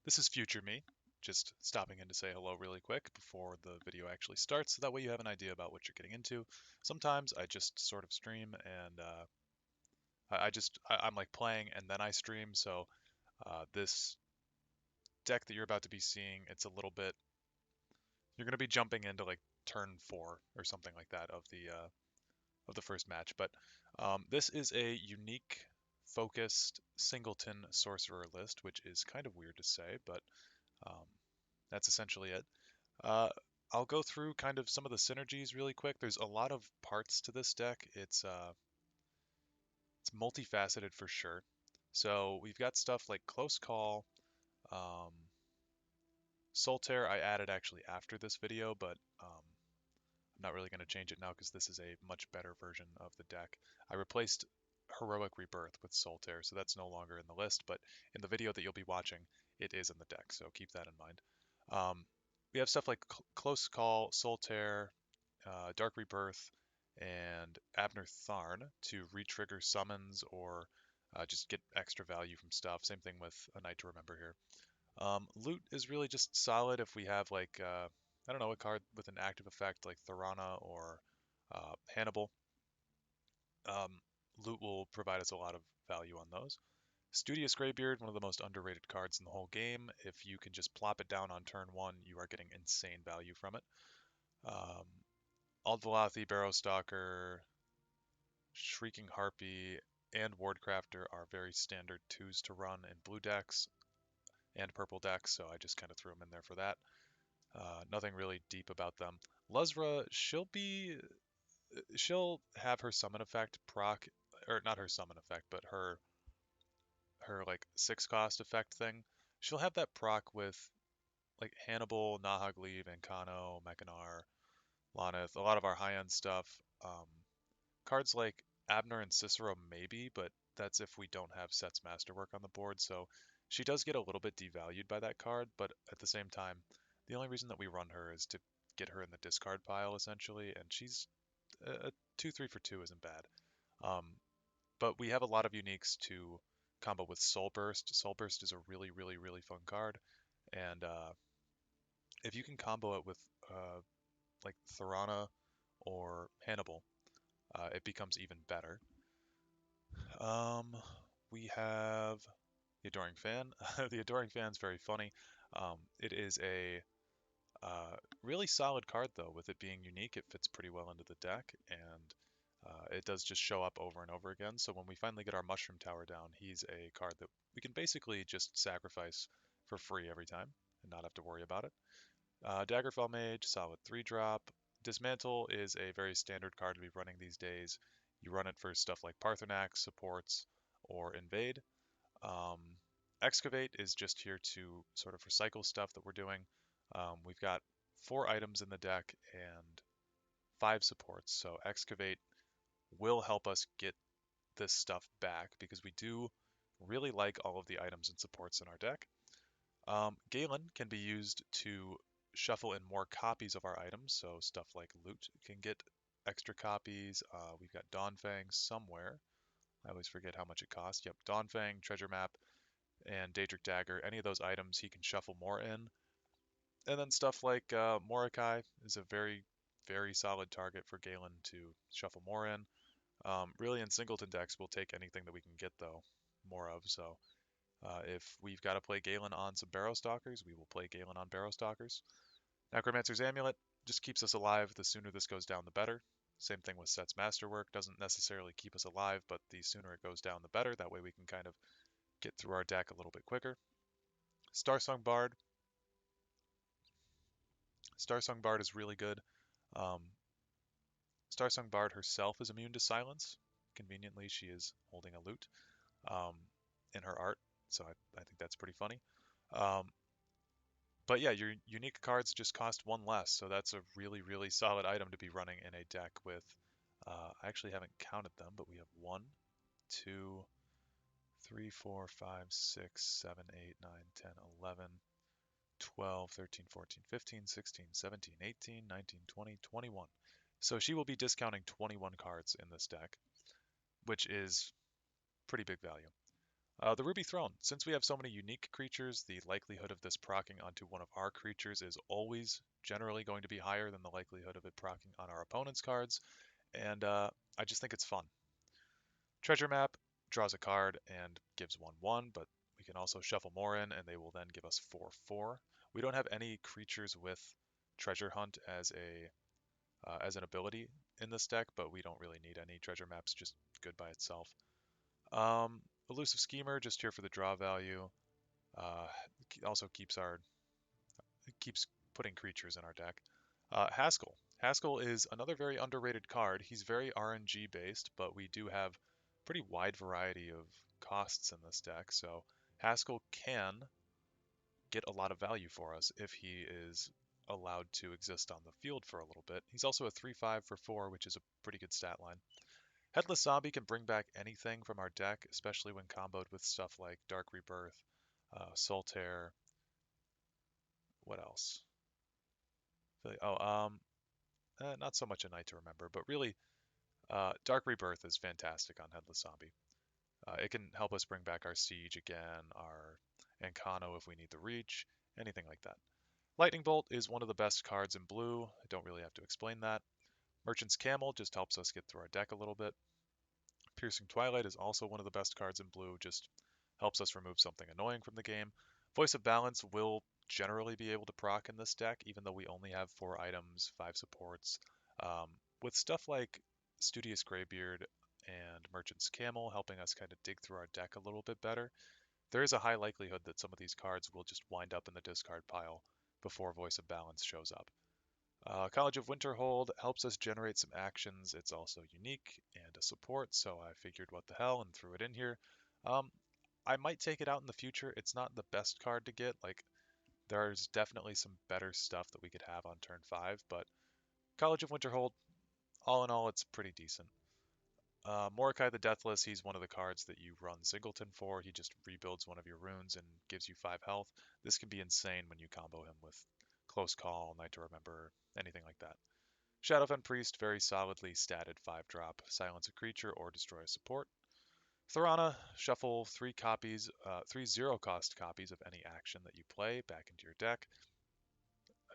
This is future me, just stopping in to say hello really quick before the video actually starts, so that way you have an idea about what you're getting into. Sometimes I just sort of stream and I'm like playing and then I stream, so this deck that you're about to be seeing, it's a little bit, you're going to be jumping into like turn 4 or something like that of the first match, but this is a unique focused singleton sorcerer list, which is kind of weird to say, but um, that's essentially it. Uh, I'll go through kind of some of the synergies really quick. There's a lot of parts to this deck. It's multifaceted for sure. So we've got stuff like Close Call, um, Solitaire I added actually after this video, but I'm not really going to change it now because this is a much better version of the deck. I replaced Heroic Rebirth with Solitaire, so that's no longer in the list, but in the video that you'll be watching, it is in the deck, so keep that in mind. Um, we have stuff like Close Call, Solitaire, Dark Rebirth, and Abner Tharn to re-trigger summons or just get extra value from stuff. Same thing with A Night to Remember here. Loot is really just solid if we have like I don't know, a card with an active effect like Thorana or Hannibal. Um, Loot will provide us a lot of value on those. Studious Greybeard, one of the most underrated cards in the whole game. If you can just plop it down on turn 1, you are getting insane value from it. Um, Aldvalathi, Barrowstalker, Shrieking Harpy, and Wardcrafter are very standard 2s to run in blue decks and purple decks, so I just kind of threw them in there for that. Nothing really deep about them. Luzra, she'll have her summon effect proc, or not her summon effect, but her like 6 cost effect thing. She'll have that proc with like Hannibal, Nahagli, Vancano, Mechanar, Laneth, a lot of our high end stuff. Cards like Abner and Cicero maybe, but that's if we don't have Set's Masterwork on the board. So she does get a little bit devalued by that card, but at the same time, the only reason that we run her is to get her in the discard pile essentially, and she's a 2-3 for 2 isn't bad. Um, but we have a lot of uniques to combo with Soul Burst. Soul Burst is a really, really, really fun card, and if you can combo it with like Thorana or Hannibal, it becomes even better. Um, we have the Adoring Fan. The Adoring Fan is very funny. It is a really solid card, though. With it being unique, it fits pretty well into the deck, and it does just show up over and over again. So when we finally get our Mushroom Tower down, he's a card that we can basically just sacrifice for free every time and not have to worry about it. Daggerfell Mage, solid 3-drop. Dismantle is a very standard card to be running these days. You run it for stuff like Parthenax, supports, or Invade. Um, Excavate is just here to sort of recycle stuff that we're doing. We've got 4 items in the deck and 5 supports, so Excavate will help us get this stuff back because we do really like all of the items and supports in our deck. Galen can be used to shuffle in more copies of our items, so stuff like loot can get extra copies. We've got Dawnfang somewhere. I always forget how much it costs. Yep, Dawnfang, Treasure Map, and Daedric Dagger. Any of those items he can shuffle more in. And then stuff like Mordecai is a very, very solid target for Galen to shuffle more in. Really, in singleton decks, we'll take anything that we can get, though, more of. So if we've got to play Galen on some Barrow Stalkers, we will play Galen on Barrow Stalkers. Necromancer's Amulet just keeps us alive. The sooner this goes down, the better. Same thing with Set's Masterwork. Doesn't necessarily keep us alive, but the sooner it goes down, the better. That way we can kind of get through our deck a little bit quicker. Starsong Bard. Starsong Bard is really good. Um, Starsong Bard herself is immune to silence. Conveniently, she is holding a lute um, in her art, so I think that's pretty funny. Um, but yeah, your unique cards just cost 1 less, so that's a really, really solid item to be running in a deck with. I actually haven't counted them, but we have 1, 2, 3, 4, 5, 6, 7, 8, 9, 10, 11, 12, 13, 14, 15, 16, 17, 18, 19, 20, 21. So she will be discounting 21 cards in this deck, which is pretty big value. The Ruby Throne. Since we have so many unique creatures, the likelihood of this proccing onto one of our creatures is always generally going to be higher than the likelihood of it proccing on our opponent's cards, and I just think it's fun. Treasure Map draws a card and gives 1/1, but we can also shuffle more in, and they will then give us 4/4. We don't have any creatures with Treasure Hunt as an ability in this deck, but we don't really need any Treasure Maps, just good by itself. Elusive Schemer, just here for the draw value. Uh, also keeps putting creatures in our deck. Haskell. Haskell is another very underrated card. He's very RNG based, but we do have pretty wide variety of costs in this deck. So Haskell can get a lot of value for us if he is allowed to exist on the field for a little bit. He's also a 3/5 for 4, which is a pretty good stat line. Headless Zombie can bring back anything from our deck, especially when comboed with stuff like Dark Rebirth, Solitaire. What else? Oh, not so much a Night to Remember, but really, Dark Rebirth is fantastic on Headless Zombie. It can help us bring back our Siege again, our Ancano if we need the reach, anything like that. Lightning Bolt is one of the best cards in blue. I don't really have to explain that. Merchant's Camel just helps us get through our deck a little bit. Piercing Twilight is also one of the best cards in blue, just helps us remove something annoying from the game. Voice of Balance will generally be able to proc in this deck, even though we only have 4 items, 5 supports. Um, with stuff like Studious Greybeard and Merchant's Camel helping us kind of dig through our deck a little bit better, there is a high likelihood that some of these cards will just wind up in the discard pile before Voice of Balance shows up. College of Winterhold helps us generate some actions. It's also unique and a support, so I figured what the hell and threw it in here. Um, I might take it out in the future. It's not the best card to get. Like, there's definitely some better stuff that we could have on turn 5, but College of Winterhold, all in all, it's pretty decent. Mordecai the Deathless, he's one of the cards that you run Singleton for. He just rebuilds one of your runes and gives you 5 health. This can be insane when you combo him with Close Call, Night to Remember, anything like that. Shadowfen Priest, very solidly statted 5-drop, silence a creature or destroy a support. Thorana, shuffle 3 0-cost copies of any action that you play back into your deck.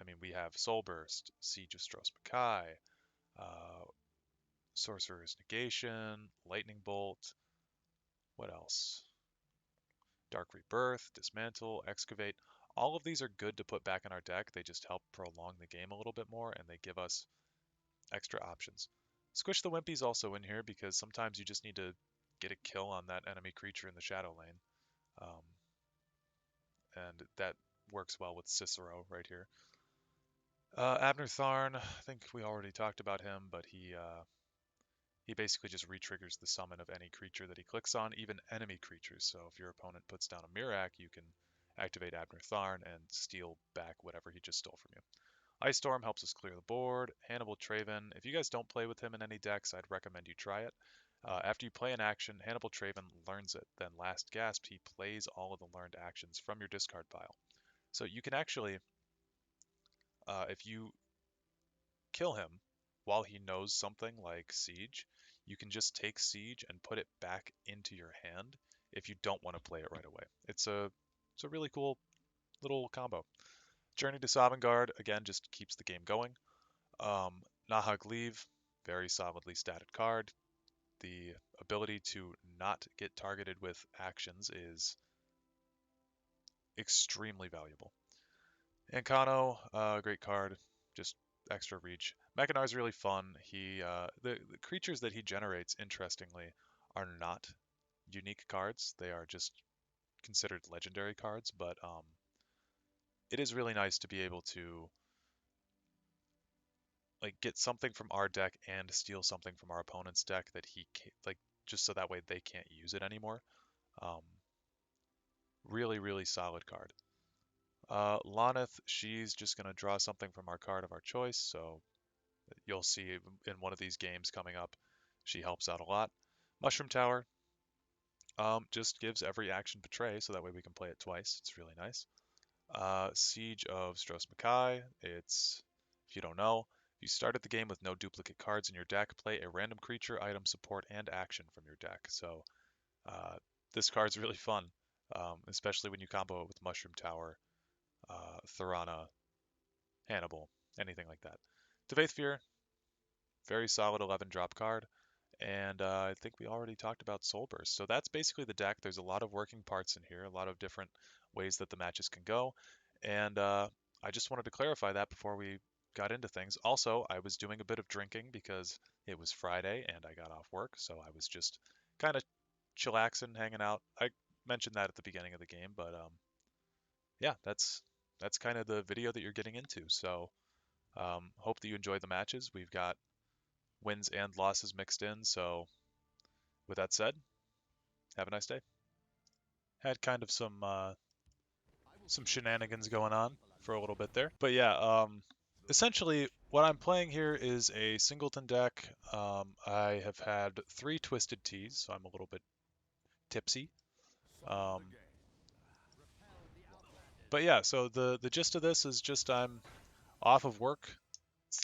I mean, we have Soul Burst, Siege of Stros Makai, uh, Sorcerer's Negation, Lightning Bolt, what else? Dark Rebirth, Dismantle, Excavate. All of these are good to put back in our deck. They just help prolong the game a little bit more, and they give us extra options. Squish the Wimpy's also in here because sometimes you just need to get a kill on that enemy creature in the shadow lane. Um, and that works well with Cicero right here. Abner Tharn, I think we already talked about him, but he basically just re-triggers the summon of any creature that he clicks on, even enemy creatures. So if your opponent puts down a Mirac, you can activate Abner Tharn and steal back whatever he just stole from you. Ice Storm helps us clear the board. Hannibal Traven, if you guys don't play with him in any decks, I'd recommend you try it. After you play an action, Hannibal Traven learns it. Then last gasp, he plays all of the learned actions from your discard pile. So you can actually, if you kill him while he knows something like Siege, you can just take Siege and put it back into your hand if you don't want to play it right away. It's a really cool little combo. Journey to Sovngarde, again, just keeps the game going. Nahag Leave, very solidly statted card. The ability to not get targeted with actions is extremely valuable. Ancano, great card, just extra reach. Mechanar's really fun. The creatures that he generates, interestingly, are not unique cards. They are just considered legendary cards, but it is really nice to be able to like get something from our deck and steal something from our opponent's deck that he can, like just so that way they can't use it anymore. Um, really, really solid card. Loneth, she's just going to draw something from our card of our choice, so you'll see in one of these games coming up, she helps out a lot. Mushroom Tower just gives every action Betray, so that way we can play it twice. It's really nice. Siege of Stros Makai, if you don't know, if you started the game with no duplicate cards in your deck, play a random creature, item, support, and action from your deck. So this card's really fun, especially when you combo it with Mushroom Tower, Thorana, Hannibal, anything like that. Faith Fear, very solid 11 drop card. And I think we already talked about Soul Burst. So that's basically the deck. There's a lot of working parts in here, a lot of different ways that the matches can go. And I just wanted to clarify that before we got into things. Also, I was doing a bit of drinking because it was Friday and I got off work. So I was just kind of chillaxing, hanging out. I mentioned that at the beginning of the game, but yeah, that's kind of the video that you're getting into. So hope that you enjoy the matches. We've got wins and losses mixed in. So with that said, have a nice day. Had kind of some shenanigans going on for a little bit there, but yeah, essentially what I'm playing here is a singleton deck. I have had 3 Twisted Teas, so I'm a little bit tipsy. Um, but yeah, so the gist of this is just I'm off of work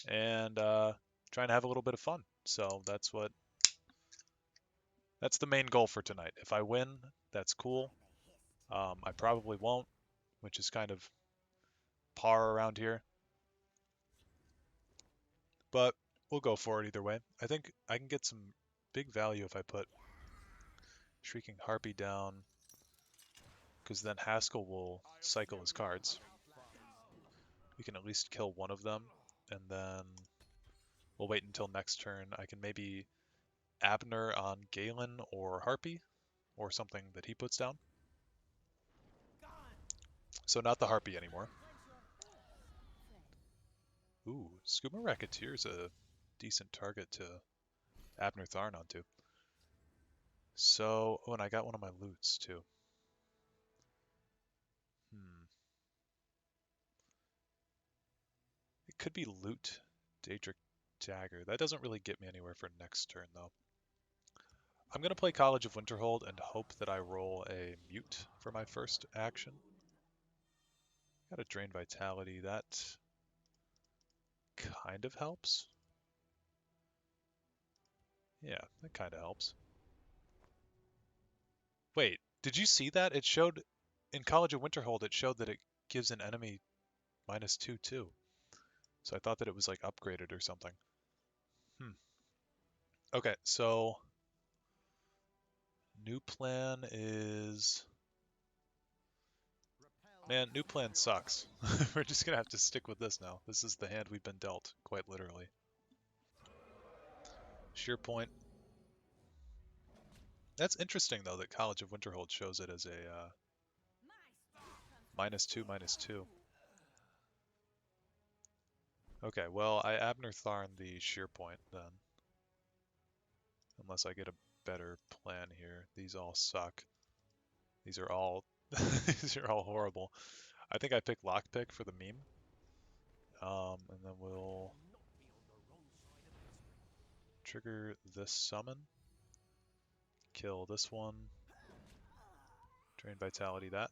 and trying to have a little bit of fun. So that's the main goal for tonight. If I win, that's cool. I probably won't, which is kind of par around here, but we'll go for it either way. I think I can get some big value if I put Shrieking Harpy down, because then Haskell will cycle his cards. We can at least kill one of them, and then we'll wait until next turn. I can maybe Abner on Galen or Harpy, or something that he puts down. So not the Harpy anymore. Ooh, Skooma Racketeer's a decent target to Abner Tharn onto. So, oh, and I got one of my loots too. Hmm. It could be loot Daedric Dagger. That doesn't really get me anywhere for next turn though. I'm going to play College of Winterhold and hope that I roll a mute for my first action. Got a Drain Vitality. That kind of helps. Yeah, that kind of helps. Wait, did you see that? It showed in College of Winterhold, it showed that it gives an enemy -2 too. So I thought that it was like upgraded or something. Okay, so new plan is... Man, new plan sucks. We're just gonna have to stick with this now. This is the hand we've been dealt, quite literally. Sheer point. That's interesting though that College of Winterhold shows it as a -2/-2. Okay, well I Abner Tharn the sheer point then. Unless I get a better plan here. These all suck. These are all these are all horrible. I think I pick Lockpick for the meme. And then we'll trigger this summon. Kill this one. Drain Vitality that.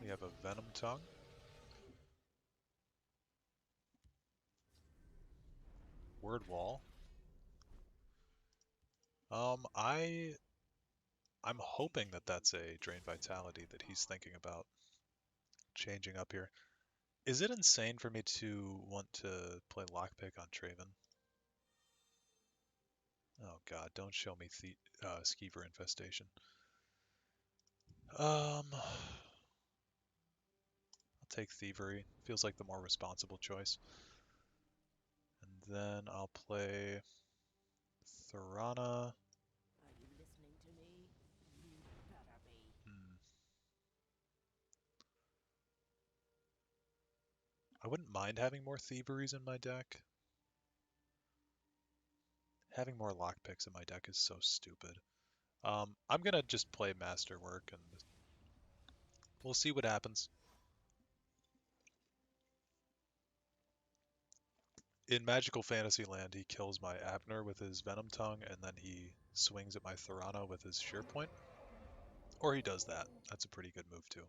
We have a Venom Tongue. Word Wall. I'm hoping that that's a Drain Vitality that he's thinking about changing up here. Is it insane for me to want to play Lockpick on Traven? Oh god, don't show me Skeever Infestation. I'll take Thievery. Feels like the more responsible choice. And then I'll play Thorana. Are you listening to me? You better be. I wouldn't mind having more Thieveries in my deck. Having more Lockpicks in my deck is so stupid. I'm gonna just play Masterwork and we'll see what happens. In Magical Fantasyland, he kills my Abner with his Venom Tongue, and then he swings at my Thorana with his Sheer Point. Or he does that. That's a pretty good move too.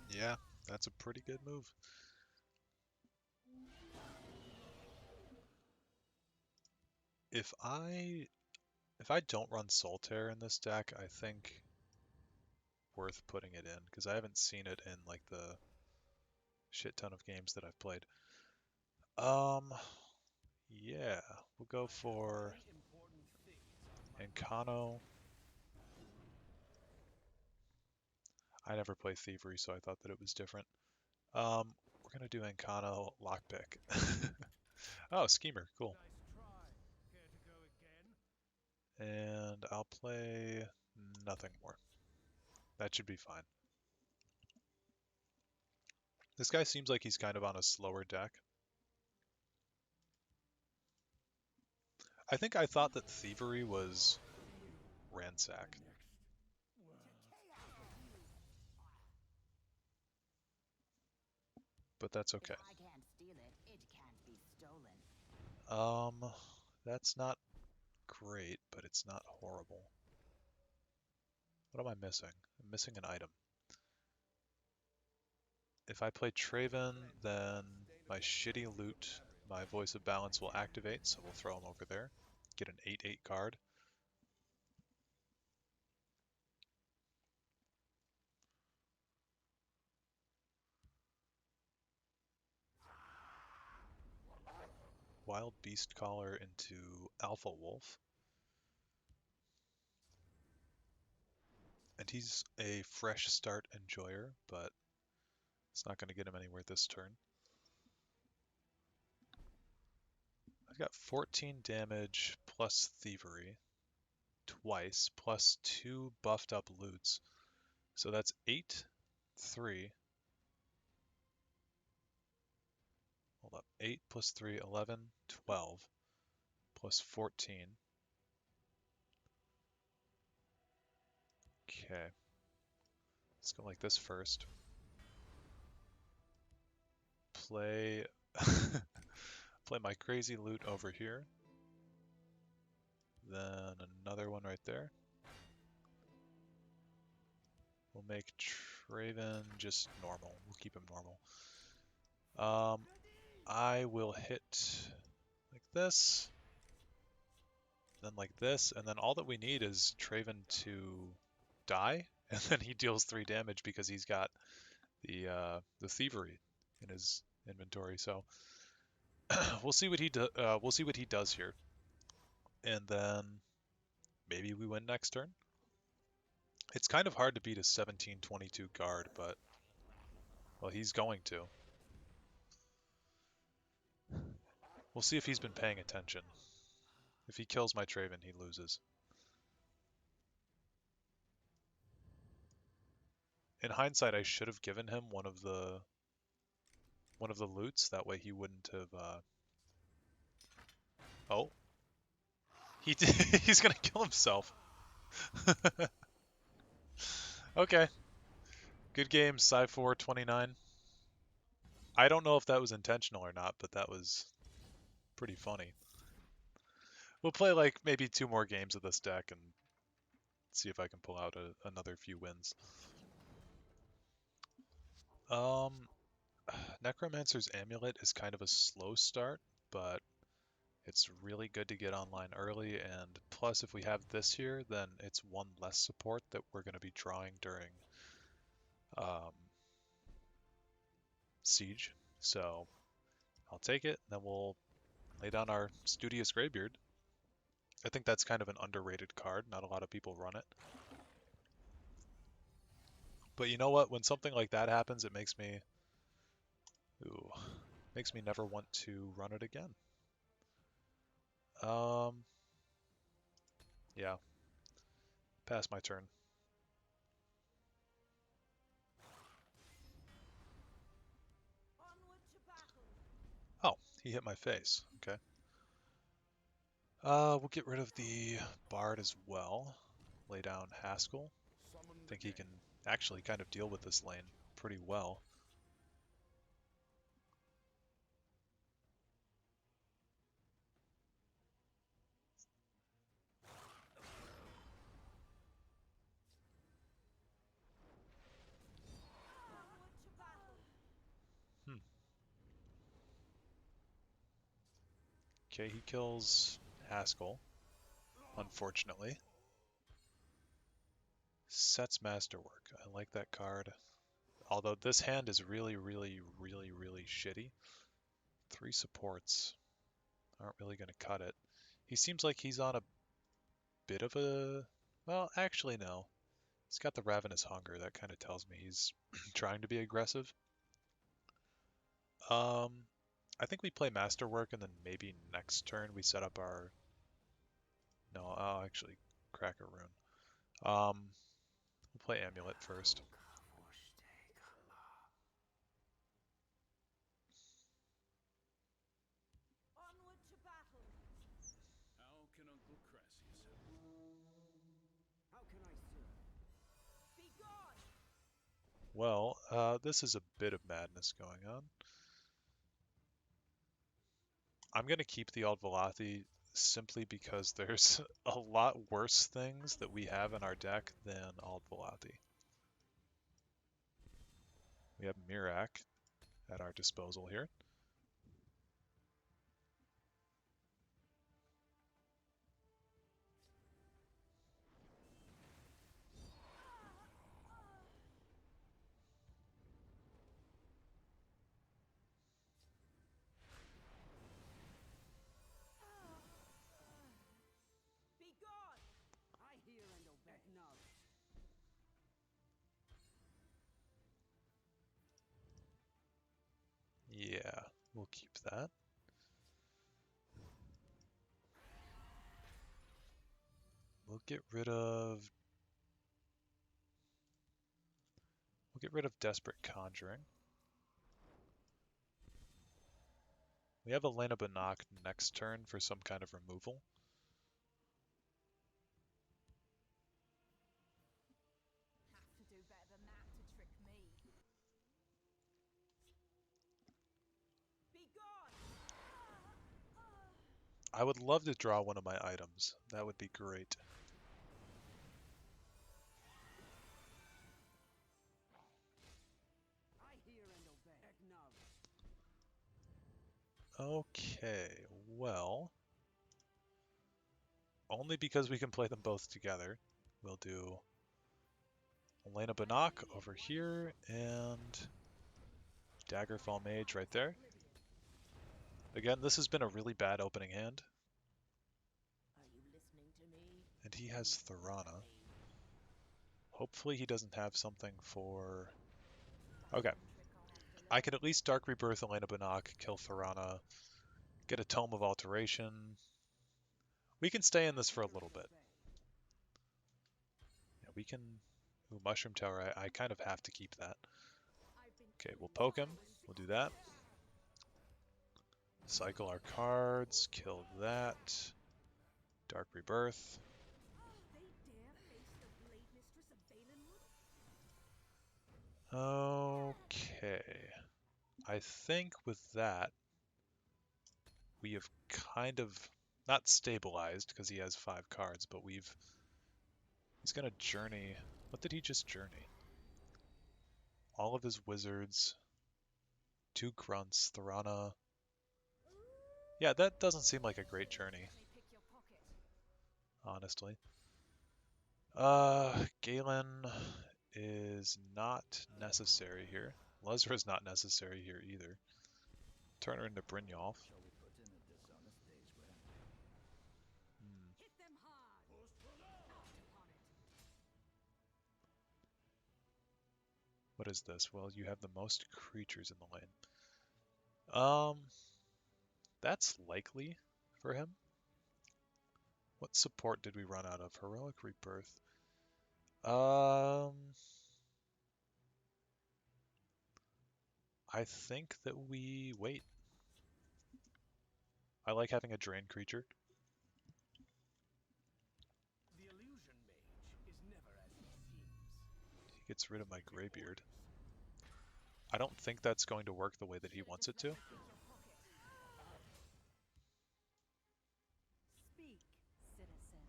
Yeah, that's a pretty good move. If I don't run Solitaire in this deck, I think worth putting it in because I haven't seen it in like the shit ton of games that I've played. Um, yeah, we'll go for Encano. I never play Thievery, so I thought that it was different. We're gonna do Encano Lockpick. Oh, Schemer, cool. And I'll play nothing more. That should be fine. This guy seems like he's kind of on a slower deck. I think I thought that Thievery was Ransack. But that's okay. If I can't steal it, it can't be stolen. Um, that's not great, but it's not horrible. What am I missing? I'm missing an item. If I play Traven, then my shitty loot, my Voice of Balance will activate, so we'll throw him over there. Get an 8/8 card. Wild Beast Caller into Alpha Wolf. And he's a fresh start enjoyer, but it's not going to get him anywhere this turn. I've got 14 damage plus Thievery twice, plus 2 buffed up loots. So that's 8, 3. Hold up. 8 plus 3, 11, 12, plus 14. Okay. Let's go like this first. Play play my crazy loot over here. Then another one right there. We'll make Traven just normal. We'll keep him normal. I will hit like this, then like this, and then all that we need is Traven to die, and then he deals 3 damage because he's got the thievery in his inventory. So we'll see what we'll see what he does here, and then maybe we win next turn. It's kind of hard to beat a 17/22 guard, but well, he's going to. We'll see if he's been paying attention. If he kills my Traven, he loses. In hindsight, I should have given him one of the loots. That way he wouldn't have. Oh, he's gonna kill himself. Okay, good game, Sci4 29. I don't know if that was intentional or not, but that was pretty funny. We'll play like maybe 2 more games of this deck and see if I can pull out another few wins. Um, Necromancer's Amulet is kind of a slow start, but it's really good to get online early, and plus if we have this here, then it's 1 less support that we're going to be drawing during um, Siege. So I'll take it, and then we'll lay down our Studious Greybeard. I think that's kind of an underrated card. Not a lot of people run it. But you know what? When something like that happens, it makes me never want to run it again. Um, yeah, pass my turn. Oh, he hit my face. Okay. We'll get rid of the Bard as well. Lay down Haskell. I think he can actually kind of deal with this lane pretty well. Okay, he kills Haskell, unfortunately. Sets Masterwork. I like that card. Although this hand is really, really, really, really shitty. 3 supports aren't really going to cut it. He seems like he's on a bit of a... Well, actually, no. He's got the Ravenous Hunger. That kind of tells me he's trying to be aggressive. Um, I think we play Masterwork, and then maybe next turn we set up our... No, I'll actually crack a rune. We'll play Amulet first. Onward to battle. How can Uncle Crassius help? How can I serve? Be gone! Well, this is a bit of madness going on. I'm going to keep the Old Velothi simply because there's a lot worse things that we have in our deck than Old Velothi. We have Mirak at our disposal here. Be gone! I hear and obey. Acknowledged. Yeah, we'll keep that. We'll get rid of Desperate Conjuring. We have Elena Banach next turn for some kind of removal. Have to do better than that to trick me. Be gone! I would love to draw one of my items. That would be great. I hear and obey. Acknowledged. Okay, well, only because we can play them both together, we'll do Elena Banach over here and Daggerfall Mage right there. Again, this has been a really bad opening hand. Are you listening to me? And he has Thorana. Hopefully he doesn't have something for... Okay. I can at least Dark Rebirth Elena Banach, kill Thorana, get a Tome of Alteration. We can stay in this for a little bit. Yeah, we can... Ooh, Mushroom Tower, I kind of have to keep that. Okay, we'll poke him. We'll do that. Cycle our cards, kill that. Dark Rebirth. They dare face the Blade Mistress of Valenwood? Okay. I think with that, we have kind of not stabilized because he has 5 cards, but he's gonna journey. What did he just journey? All of his wizards, 2 grunts, Thorana. Yeah, that doesn't seem like a great journey, Let me pick your pocket. honestly. Galen is not necessary here. Lezra is not necessary here either. Turn her into Brynjolf. Shall we put in a dishonest day's rent? Hit them hard. Out upon it. What is this? Well, you have the most creatures in the lane. That's likely for him. What support did we run out of? Heroic Rebirth. I think that we wait. I like having a drain creature. The illusion mage is never as he seems. He gets rid of my Greybeard. I don't think that's going to work the way that he wants it to, Pick your pocket. Speak, citizen.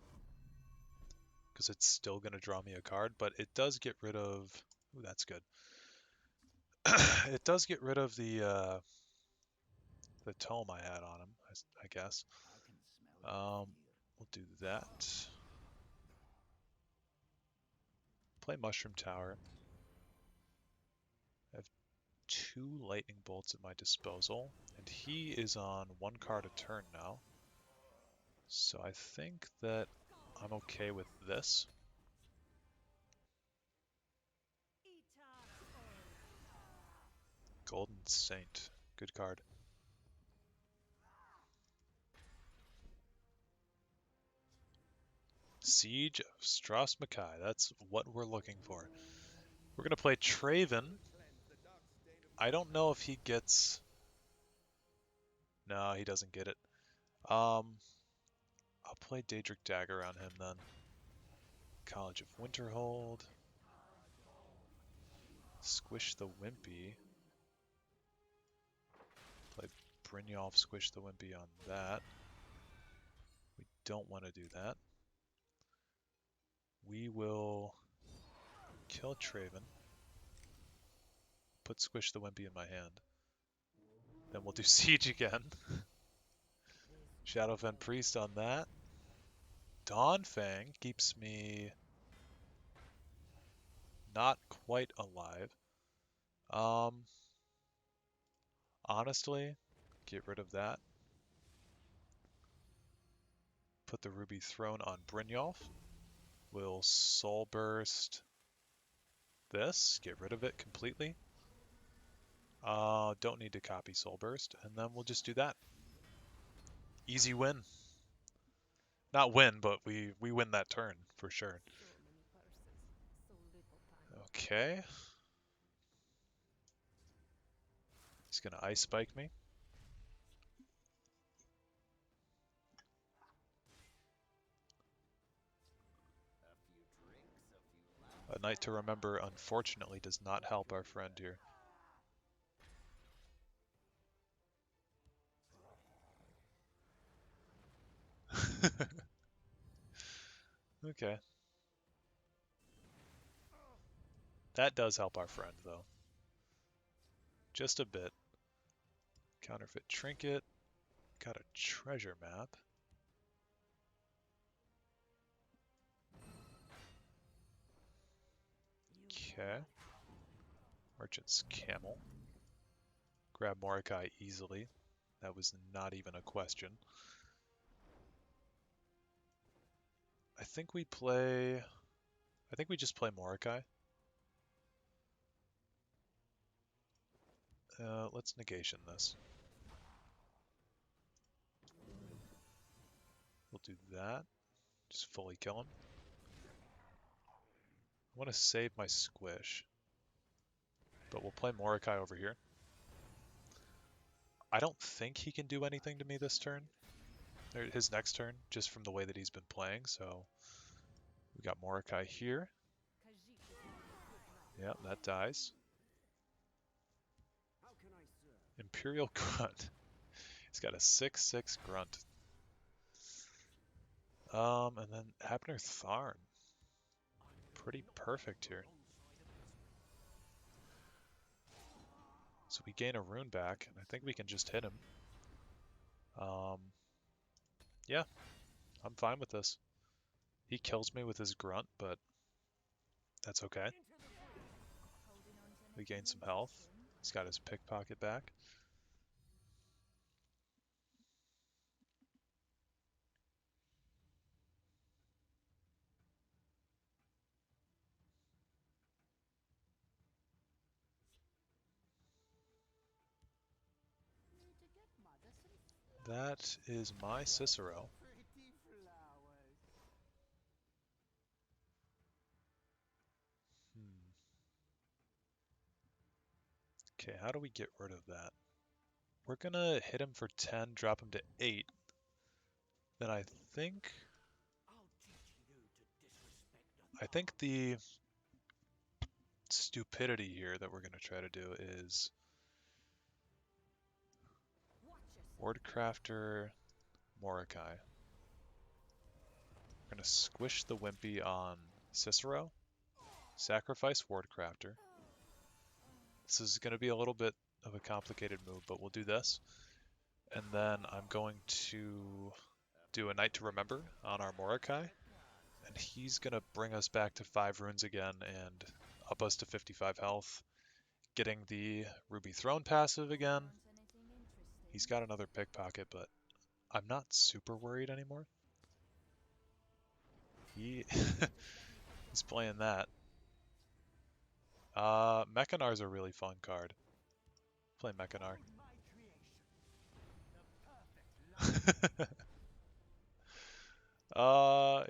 because it's still going to draw me a card, but it does get rid of... Ooh, that's good. It does get rid of the tome I had on him. I I guess. I can smell Um, we'll do that. Play Mushroom Tower. I have 2 lightning bolts at my disposal, and he is on 1 card a turn now. So I think that I'm okay with this. Golden Saint. Good card. Siege of Stras Mackay. That's what we're looking for. We're going to play Traven. I don't know if he gets... No, he doesn't get it. I'll play Daedric Dagger on him then. College of Winterhold. Squish the Wimpy. Play Brynjolf, Squish the Wimpy on that. We don't want to do that. We will kill Traven. Put Squish the Wimpy in my hand. Then we'll do Siege again. Shadowfen Priest on that. Dawnfang keeps me not quite alive. Honestly, get rid of that. Put the Ruby Throne on Brynjolf. We'll Soul Burst this. Get rid of it completely. Don't need to copy Soul Burst, and then we'll just do that. Easy win. Not win, but we win that turn for sure. Okay. He's gonna Ice Spike me. A Night to Remember, unfortunately, does not help our friend here. Okay. That does help our friend, though. Just a bit. Counterfeit Trinket. Got a treasure map. Okay. Merchant's Camel. Grab Mordecai easily. That was not even a question. I think we just play Mordecai. Let's negation this. We'll do that. Just fully kill him. I want to save my Squish. But we'll play Mordecai over here. I don't think he can do anything to me this turn. Or his next turn, just from the way that he's been playing, so... We got Mordecai here. Yep, that dies. Imperial Grunt. He's got a 6/6 Grunt. And then Abner Tharn. Pretty perfect here. So we gain a rune back, and I think we can just hit him. Yeah, I'm fine with this. He kills me with his grunt, but that's okay. We gain some health. He's got his pickpocket back. That is my Cicero. Okay, how do we get rid of that? We're gonna hit him for 10, drop him to 8. Then I think the stupidity here that we're gonna try to do is Wardcrafter, Mordecai. We're gonna squish the Wimpy on Cicero, sacrifice Wardcrafter. This is gonna be a little bit of a complicated move, but we'll do this. And then I'm going to do a Night to Remember on our Mordecai, and he's gonna bring us back to 5 runes again and up us to 55 health, getting the Ruby Throne passive again. He's got another pickpocket, but I'm not super worried anymore. He's playing that. Mechanar's a really fun card. Play Mechanar.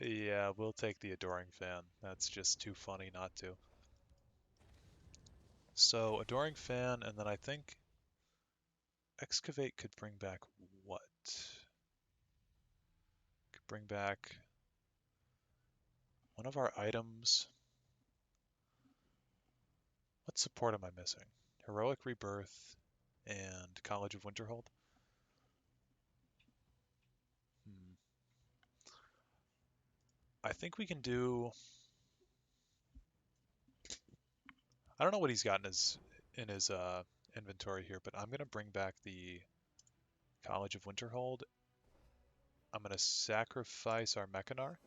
Yeah, we'll take the Adoring Fan. That's just too funny not to. So, Adoring Fan, and then I think Excavate could bring back what? Could bring back one of our items. What support am I missing? Heroic Rebirth and College of Winterhold? Hmm. I think we can do... I don't know what he's got in his inventory here, but I'm gonna bring back the College of Winterhold. I'm gonna sacrifice our Mechanar,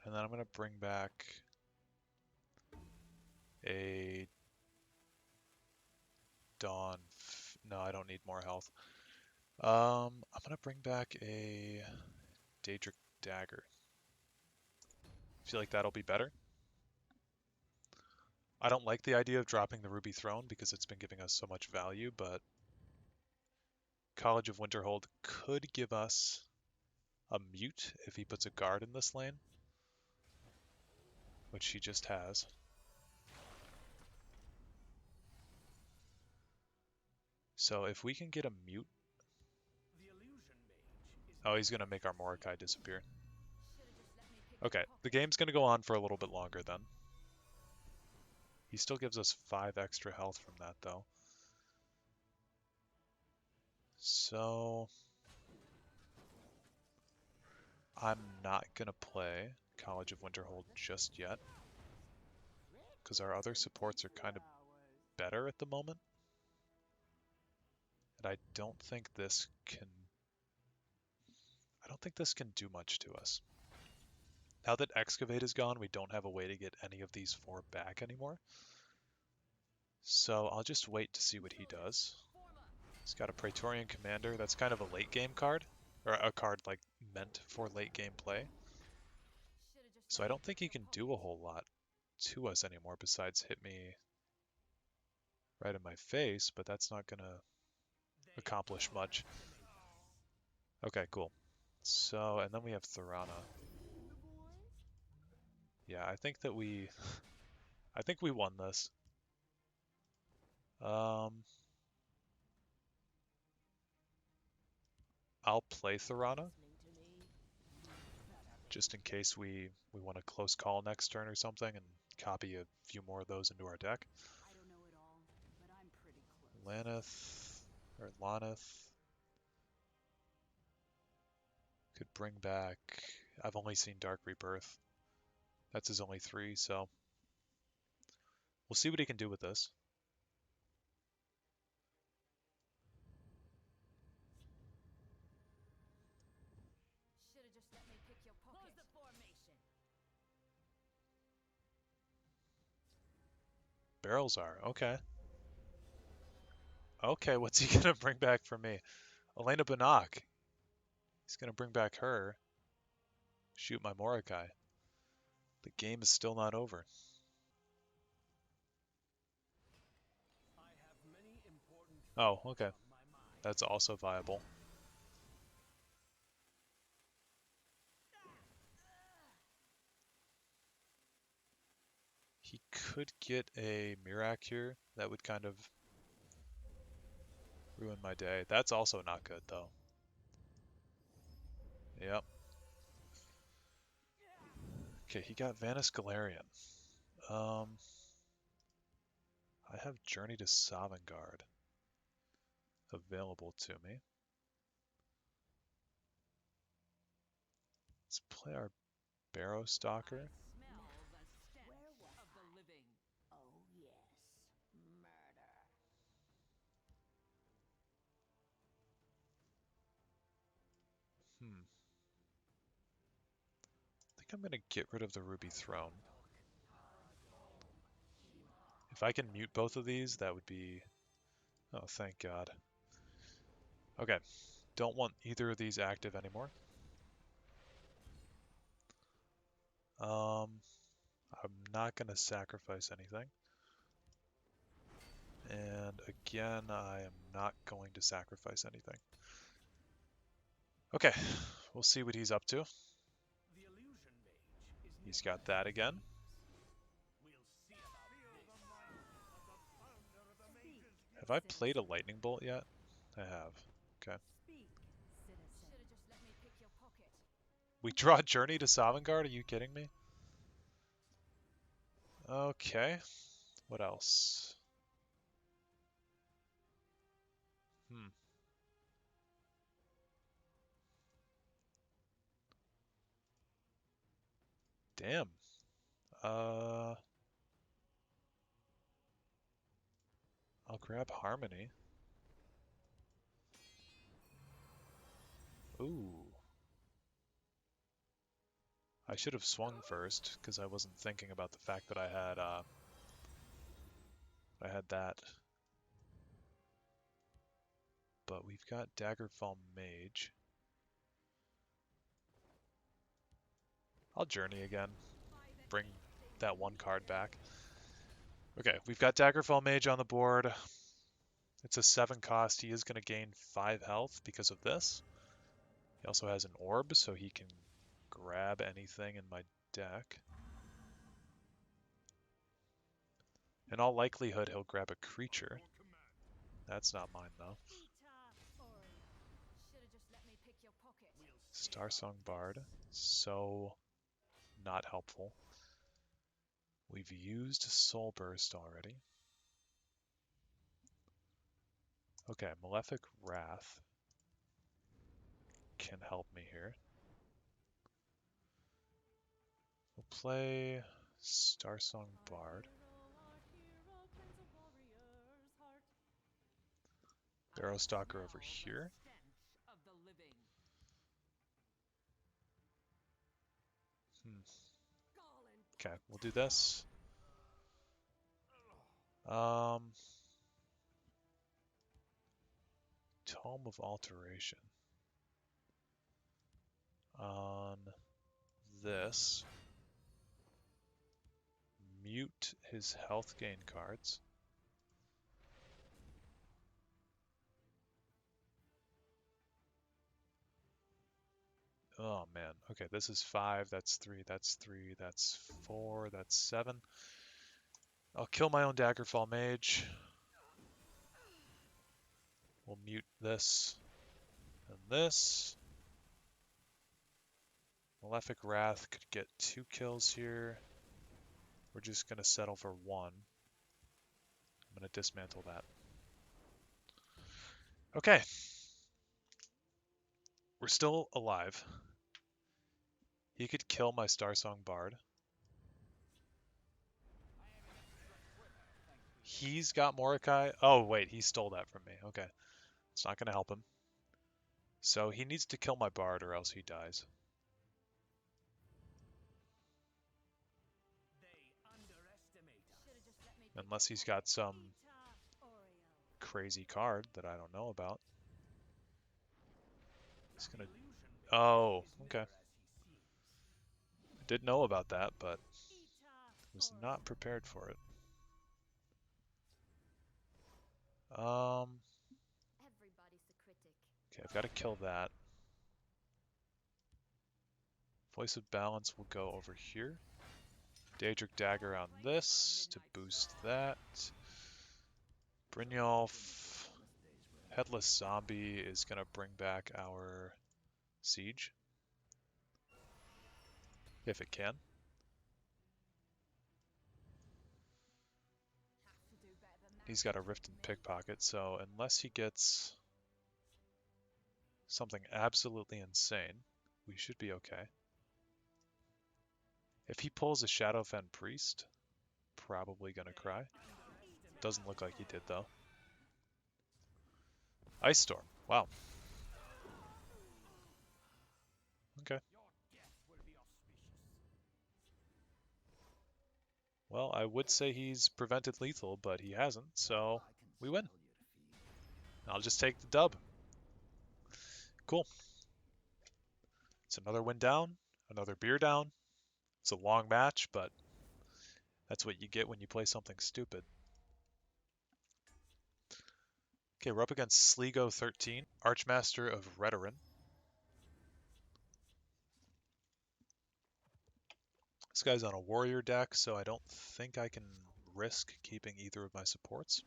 and then I'm gonna bring back a Dawn. No, I don't need more health. I'm gonna bring back a Daedric Dagger. Feel like that'll be better. I don't like the idea of dropping the Ruby Throne because it's been giving us so much value, but College of Winterhold could give us a mute if he puts a guard in this lane, which he just has. So if we can get a mute... Oh, he's going to make our Mordecai disappear. Okay, the game's going to go on for a little bit longer then. He still gives us 5 extra health from that, though. So... I'm not going to play College of Winterhold just yet, because our other supports are kind of better at the moment. And I don't think this can do much to us. Now that Excavate is gone, we don't have a way to get any of these 4 back anymore. So I'll just wait to see what he does. He's got a Praetorian Commander. That's kind of a late game card, or a card like meant for late game play. So I don't think he can do a whole lot to us anymore besides hit me right in my face, but that's not gonna accomplish much. Okay, cool. So, and then we have Thorana. Yeah, I think we won this. I'll play Thorana just in case we want a close call next turn or something and copy a few more of those into our deck. Laneth could bring back... I've only seen Dark Rebirth. That's his only 3, so we'll see what he can do with this. Barrels are okay. Okay, what's he gonna bring back for me? Elena Banach. He's gonna bring back her. Shoot my Mordecai. The game is still not over. Oh, okay. That's also viable. He could get a Mirac here. That would kind of ruin my day. That's also not good, though. Yep. Okay, he got Vanis Galarian. I have Journey to Sovngarde available to me. Let's play our Barrow Stalker. I'm going to get rid of the Ruby Throne. If I can mute both of these, that would be... Oh, thank God. Okay, don't want either of these active anymore. I'm not going to sacrifice anything. And again, I am not going to sacrifice anything. Okay, we'll see what he's up to. He's got that again. Have I played a lightning bolt yet? I have. Okay. Speak, citizen. Should've just let me pick your pocket. We draw Journey to Sovngarde? Are you kidding me? Okay. What else? Damn. I'll grab Harmony. Ooh. I should have swung first, because I wasn't thinking about the fact that I had that. But we've got Daggerfall Mage. I'll Journey again. Bring that one card back. Okay, we've got Daggerfall Mage on the board. It's a 7 cost. He is going to gain 5 health because of this. He also has an orb, so he can grab anything in my deck. In all likelihood, he'll grab a creature. That's not mine, though. Should've just let me pick your pocket. Starsong Bard. So not helpful. We've used Soul Burst already. Okay, Malefic Wrath can help me here. We'll play Starsong Bard. Barrowstalker over here. Okay, we'll do this. Tome of Alteration. On this, mute his health gain cards. Oh man, okay, this is 5, that's 3, that's 3, that's 4, that's 7. I'll kill my own Daggerfall Mage. We'll mute this and this. Malefic Wrath could get 2 kills here. We're just going to settle for 1. I'm going to dismantle that. Okay. We're still alive. He could kill my Starsong Bard. He's got Mordecai. Oh, wait, he stole that from me. Okay. It's not going to help him. So he needs to kill my Bard or else he dies. Unless he's got some crazy card that I don't know about. He's gonna... Oh, okay. I did know about that, but was not prepared for it. Okay, I've got to kill that. Voice of Balance will go over here. Daedric Dagger on this to boost that. Brynjolf, Headless Zombie is going to bring back our Siege. If it can. He's got a Rift and Pickpocket, so unless he gets something absolutely insane, we should be okay. If he pulls a Shadowfen Priest, probably gonna cry. Doesn't look like he did, though. Ice Storm. Wow. Okay. Well, I would say he's prevented lethal, but he hasn't, so we win. I'll just take the dub. Cool. It's another win down, another beer down. It's a long match, but that's what you get when you play something stupid. Okay, we're up against Sligo 13, Archmaster of Redoran. This guy's on a warrior deck, so I don't think I can risk keeping either of my supports.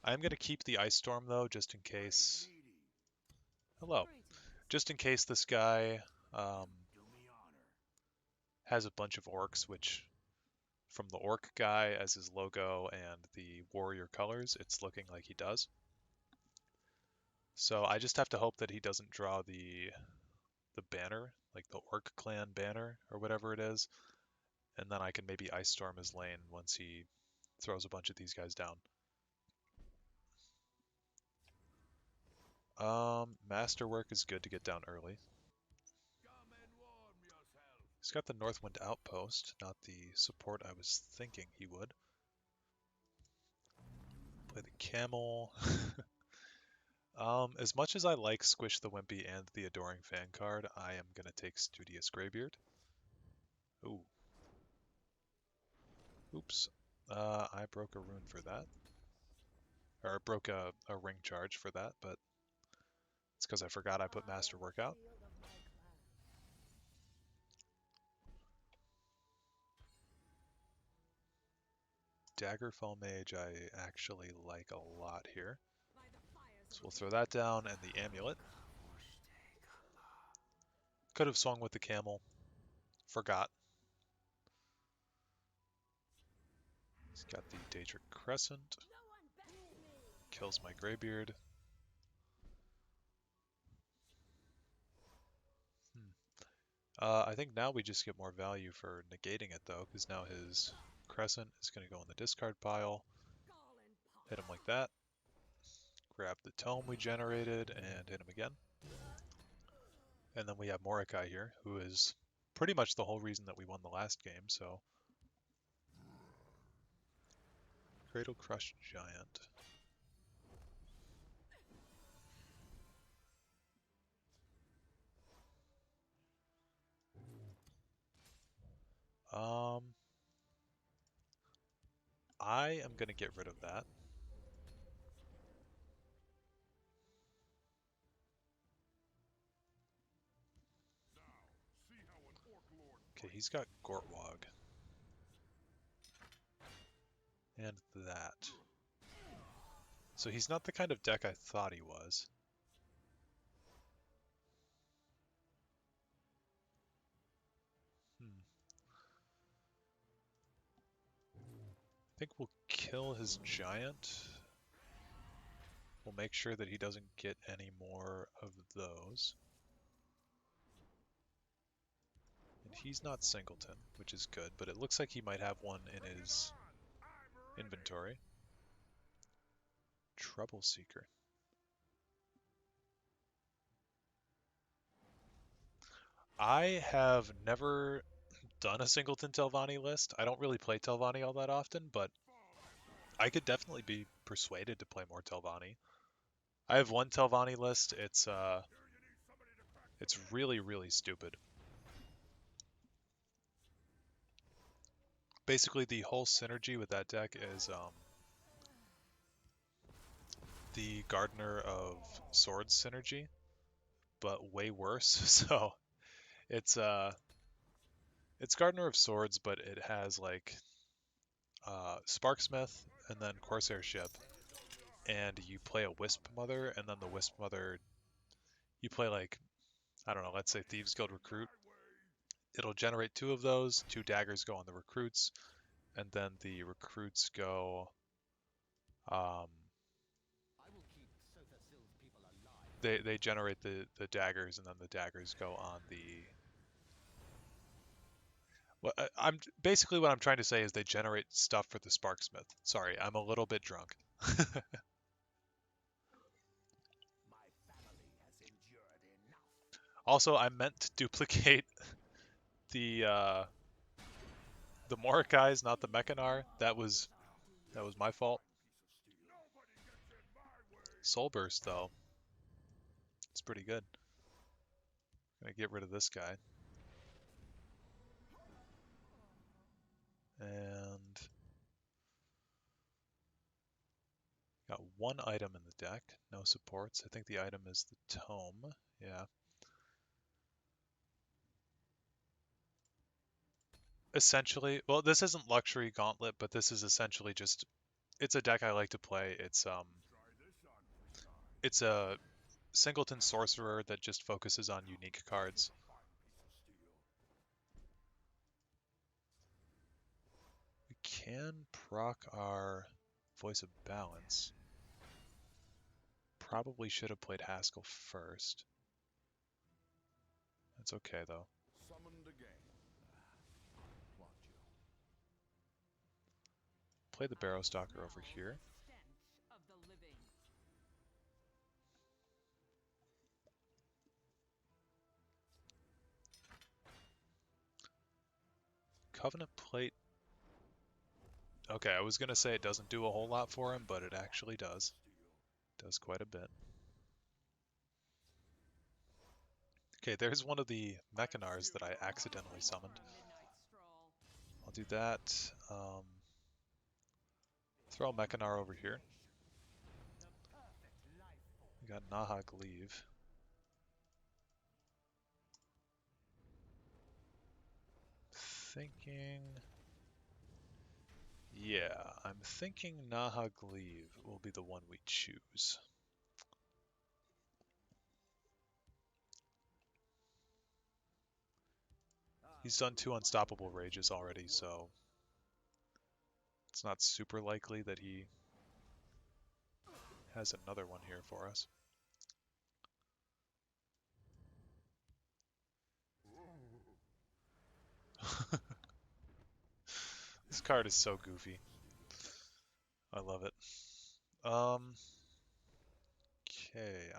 I'm going to keep the Ice Storm, though, just in case... Hello. Just in case this guy has a bunch of orcs, which from the orc guy as his logo and the warrior colors, it's looking like he does. So I just have to hope that he doesn't draw the banner, like the orc clan banner or whatever it is, and then I can maybe Ice Storm his lane once he throws a bunch of these guys down. Masterwork is good to get down early. He's got the Northwind Outpost, not the support I was thinking he would. Play the Camel. As much as I like Squish the Wimpy and the Adoring Fan card, I am going to take Studious Greybeard. Ooh. Oops. I broke a rune for that. Or I broke a ring charge for that, but it's because I forgot I put Masterwork out. Daggerfall Mage I actually like a lot here. So we'll throw that down and the Amulet. Could have swung with the Camel. Forgot. He's got the Daedric Crescent. Kills my Greybeard. I think now we just get more value for negating it though, because now his Crescent is going to go in the discard pile. Hit him like that. Grab the tome we generated and hit him again. And then we have Mordecai here, who is pretty much the whole reason that we won the last game, so... Cradle Crush Giant. I am going to get rid of that. Okay, he's got Gortwog. And that. So he's not the kind of deck I thought he was. I think we'll kill his giant. We'll make sure that he doesn't get any more of those. And he's not Singleton, which is good, but it looks like he might have one in his inventory. Trouble Seeker. I have never done a Singleton Telvanni list. I don't really play Telvanni all that often, but I could definitely be persuaded to play more Telvanni. I have one Telvanni list. It's really, really stupid. Basically, the whole synergy with that deck is the Gardener of Swords synergy, but way worse. So it's Gardener of Swords, but it has like Sparksmith and then Corsair Ship, and you play a Wisp Mother, and then the Wisp Mother, you play like, I don't know, let's say Thieves Guild Recruit. It'll generate 2 of those, 2 daggers go on the recruits, and then the recruits go, they generate the daggers, and then the daggers go on the... Well, I'm basically what I'm trying to say is they generate stuff for the Sparksmith. Sorry, I'm a little bit drunk. Also, I meant to duplicate the The Morikai's, not the Mechanar. That was my fault. Soul Burst though, it's pretty good. Gonna get rid of this guy. And got one item in the deck, no supports. I think the item is the Tome. Yeah. Essentially, well, this isn't Luxury Gauntlet, but this is essentially just, it's a deck I like to play. It's a singleton sorcerer that just focuses on unique cards. We can proc our Voice of Balance. Probably should have played Haskell first. That's okay though. Play the Barrow Stalker over here. Covenant Plate. Okay, I was gonna say it doesn't do a whole lot for him, but it actually does. Does quite a bit. Okay, there's one of the Mechanars that I accidentally summoned. I'll do that. Throw a Mechanar over here. We got Nahag leave. Yeah, I'm thinking Nahag leave will be the one we choose. He's done 2 Unstoppable Rages already, so it's not super likely that he has another one here for us. This card is so goofy. I love it. Okay,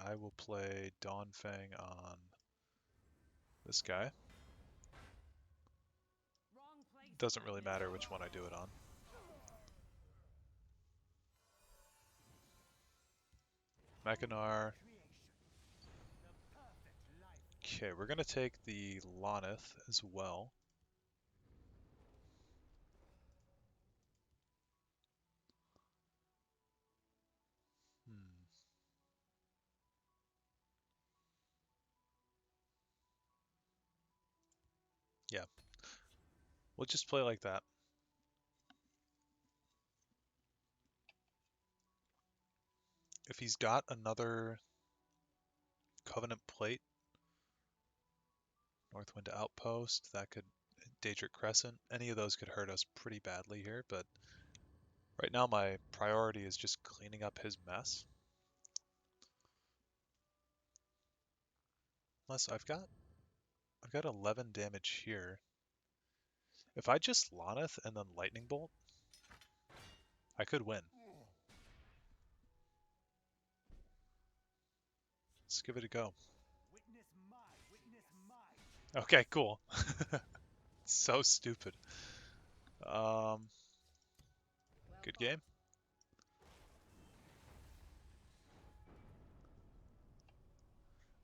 I will play Dawnfang on this guy. Doesn't really matter which one I do it on. Mechanar. Okay, we're gonna take the Lonith as well. Yeah, we'll just play like that. If he's got another Covenant Plate, Northwind Outpost, that could, Daedric Crescent, any of those could hurt us pretty badly here, but right now my priority is just cleaning up his mess. Unless I've got 11 damage here. If I just Lonith and then Lightning Bolt, I could win. Let's give it a go. Okay, cool. So stupid. Good game.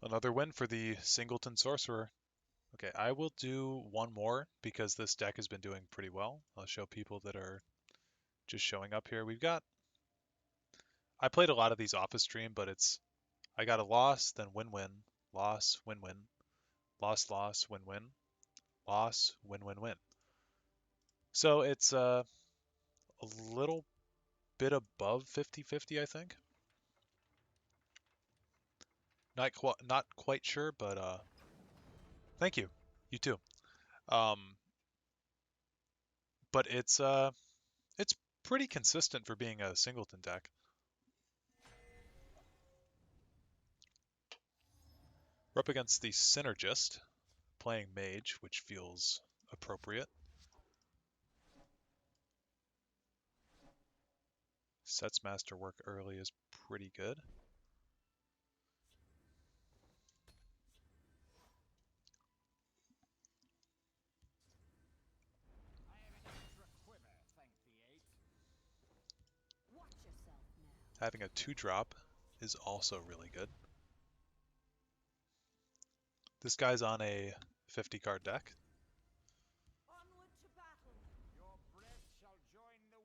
Another win for the Singleton Sorcerer. Okay, I will do one more because this deck has been doing pretty well. I'll show people that are just showing up here. I played a lot of these off a stream, but I got a loss, then win-win, loss, win-win, loss, loss, win-win, loss, win-win-win. So it's a little bit above 50-50, I think. Not quite sure, but thank you. You too. But it's pretty consistent for being a singleton deck. We're up against the Synergist, playing Mage, which feels appropriate. Sets Masterwork early is pretty good. Having a 2-drop is also really good. This guy's on a 50-card deck. Onward to battle. Your breath shall join the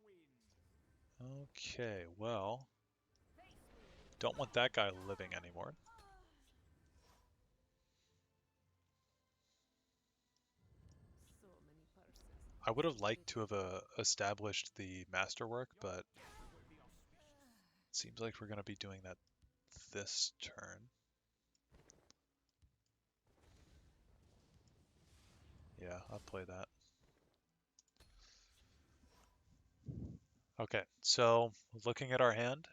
wind. Okay, well, Face me. don't want that guy living anymore. So many purses. I would have liked to have established the masterwork, but it seems like we're going to be doing that this turn. Yeah, I'll play that. Okay, so looking at our hand,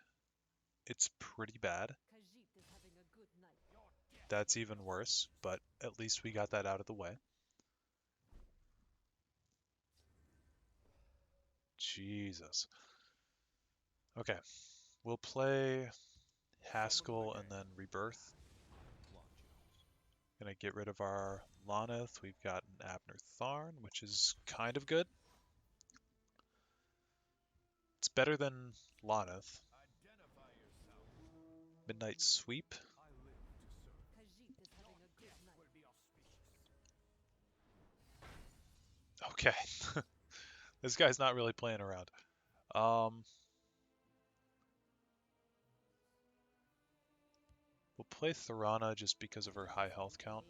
it's pretty bad. Khajiit is having a good night. That's even worse, but at least we got that out of the way. Jesus. Okay, we'll play Haskell and then Rebirth. Gonna get rid of our Loneth. We've got an Abner Tharn, which is kind of good. It's better than Loneth. Identify yourself. Midnight Sweep. I live to serve. Khajiit is having a good night. Will be auspicious. Okay. This guy's not really playing around. We'll play Thorana just because of her high health count.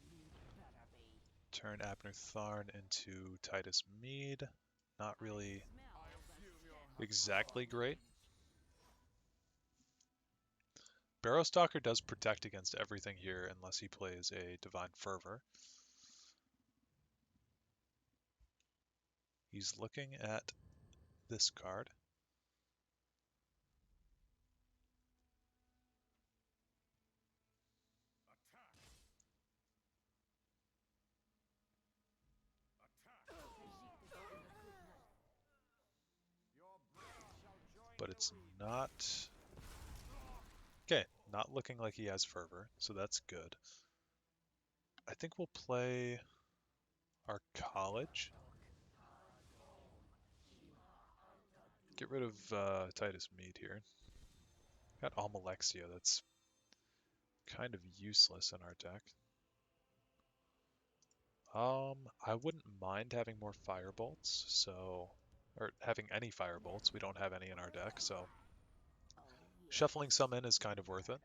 You better be. Turn Abner Tharn into Titus Mead. Not really exactly great. Barrowstalker does protect against everything here unless he plays a Divine Fervor. He's looking at this card. But it's not... Okay, not looking like he has Fervor, so that's good. I think we'll play our College. Get rid of Titus Mead here. Got Almalexia, that's kind of useless in our deck. I wouldn't mind having more Firebolts, so... Or having any Firebolts, we don't have any in our deck, so... Shuffling some in is kind of worth it.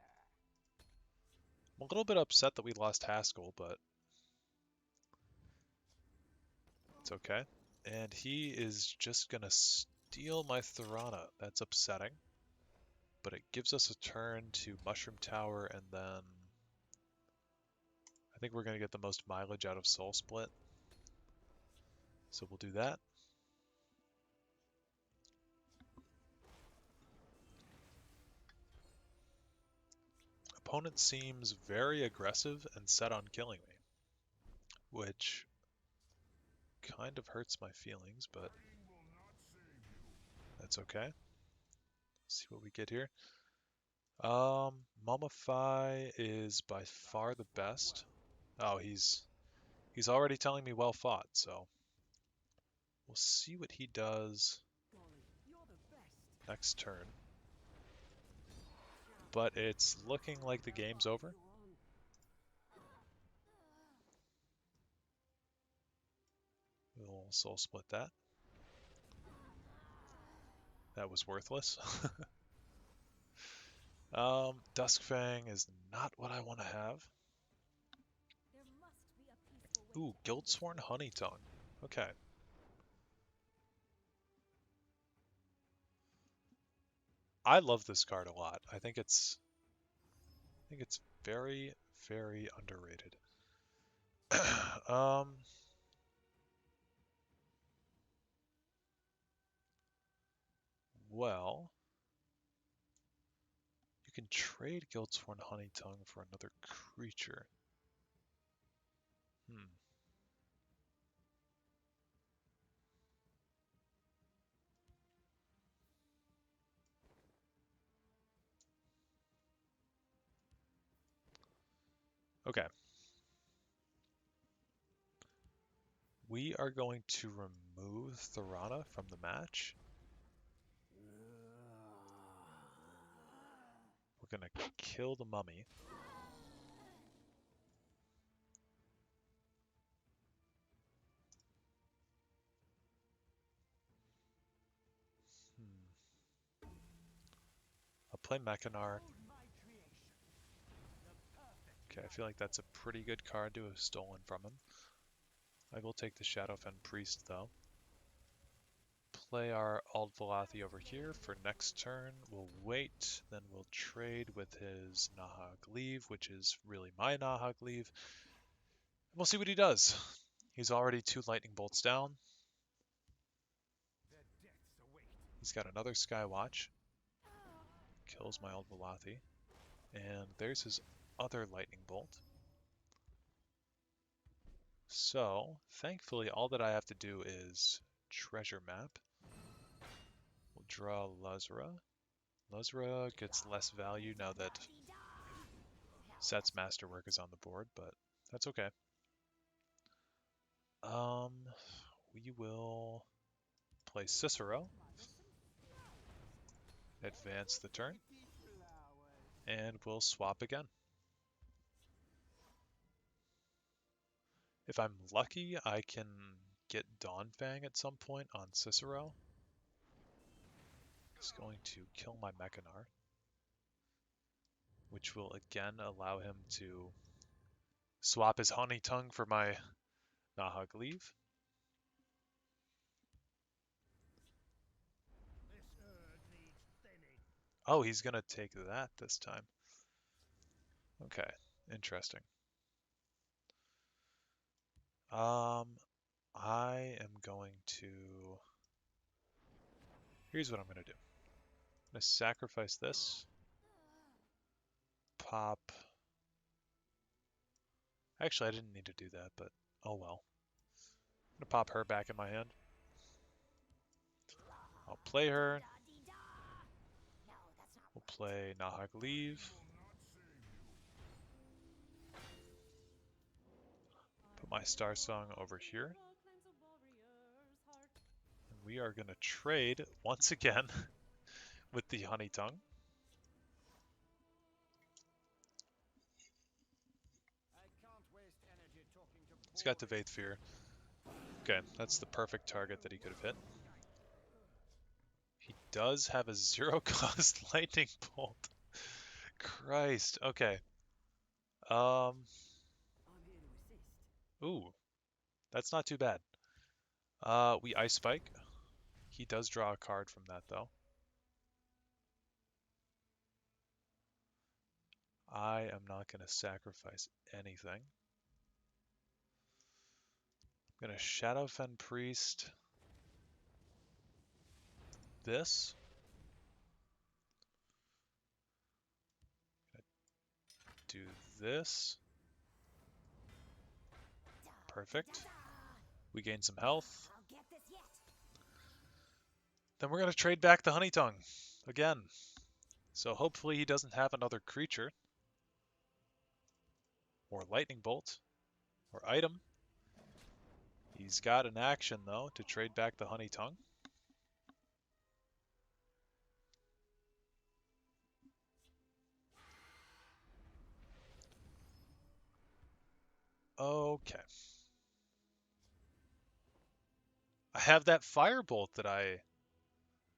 I'm a little bit upset that we lost Haskell, but... It's okay. And he is just gonna steal my Thorana. That's upsetting. But it gives us a turn to Mushroom Tower, and then... I think we're gonna get the most mileage out of Soul Split. So we'll do that. Opponent seems very aggressive and set on killing me, which kind of hurts my feelings, but that's okay. Let's see what we get here. Mummify is by far the best. Oh, he's already telling me well fought, so we'll see what he does next turn. But it's looking like the game's over. We'll soul split that. That was worthless. Duskfang is not what I want to have. Ooh, Guildsworn Honeytongue. Okay. I love this card a lot. I think it's very, very underrated. Well, you can trade Guildsworn Honeytongue for another creature. Okay. We are going to remove Thorana from the match. gonna kill the mummy. I'll play Mechanar. Okay, I feel like that's a pretty good card to have stolen from him. I will take the Shadowfen Priest though. Play our Aldvalathi over here for next turn. We'll wait, then we'll trade with his Nahag Leave, which is really my Nahag Leave. We'll see what he does. He's already 2 lightning bolts down. He's got another Skywatch. Kills my Aldvalathi. And there's his other lightning bolt. So, thankfully, all that I have to do is treasure map. We'll draw Luzra. Luzra gets less value now that Set's Masterwork is on the board, but that's okay. We will play Cicero, advance the turn, and we'll swap again. If I'm lucky, I can get Dawnfang at some point on Cicero. He's going to kill my Mechanar, which will again allow him to swap his Honey Tongue for my Nahag Leave. Oh, he's going to take that this time. Okay, interesting. I am going to... Here's what I'm going to do. I'm going to sacrifice this. Pop... Actually, I didn't need to do that, but oh well. I'm going to pop her back in my hand. I'll play her. We'll play Nahag Leave. Put my Star Song over here. And we are going to trade once again with the Honey Tongue. He's got the Vaith Fear. Okay, that's the perfect target that he could have hit. He does have a 0-cost lightning bolt. Christ. Okay. Ooh, that's not too bad. We Ice Spike. He does draw a card from that though. I am not going to sacrifice anything. I'm going to Shadowfen Priest this. Do this. Perfect. We gain some health. Then we're going to trade back the Honey Tongue again. So hopefully he doesn't have another creature. Or Lightning Bolt. Or item. He's got an action though to trade back the Honey Tongue. Okay. I have that Firebolt that I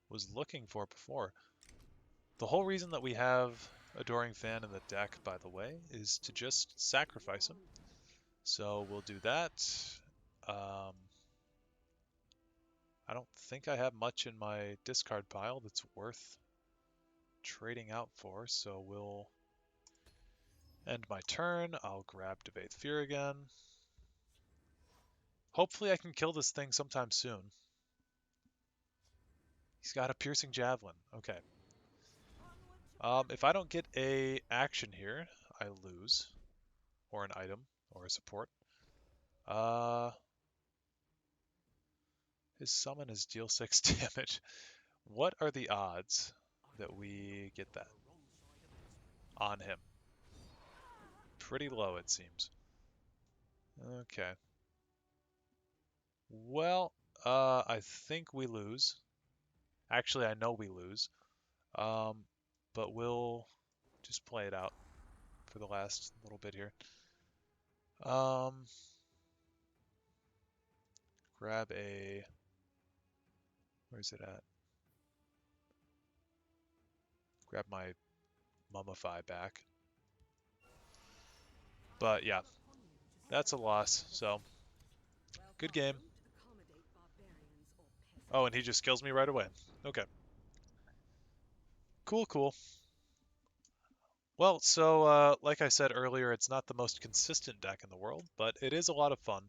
was looking for before. The whole reason that we have Adoring Fan in the deck, by the way, is to just sacrifice him. So we'll do that. I don't think I have much in my discard pile that's worth trading out for, so we'll end my turn. I'll grab Debate Fear again. Hopefully I can kill this thing sometime soon. He's got a Piercing Javelin. Okay. If I don't get a action here, I lose. Or an item, or a support. His summon is deal 6 damage. What are the odds that we get that on him? Pretty low, it seems. Okay. Well, I think we lose. Actually, I know we lose. But we'll just play it out for the last little bit here. Grab a... Where's it at? Grab my Mummify back. But yeah, that's a loss, so good game. Oh, and he just kills me right away. Okay. Cool, cool. Well, so like I said earlier, it's not the most consistent deck in the world, but it is a lot of fun.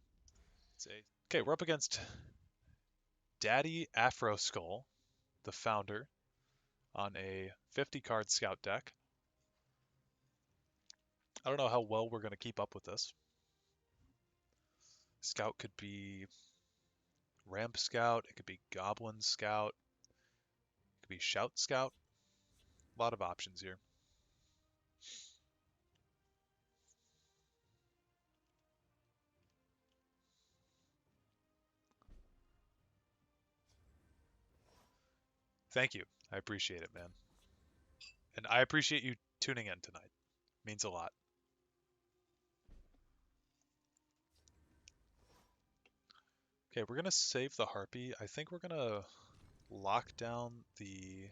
Okay, we're up against Daddy Afro Skull, the founder, on a 50-card scout deck. I don't know how well we're going to keep up with this. Scout could be Ramp Scout, it could be Goblin Scout, it could be Shout Scout. A lot of options here. Thank you. I appreciate it, man. And I appreciate you tuning in tonight. Means a lot. Okay, we're going to save the Harpy. I think we're going to lock down the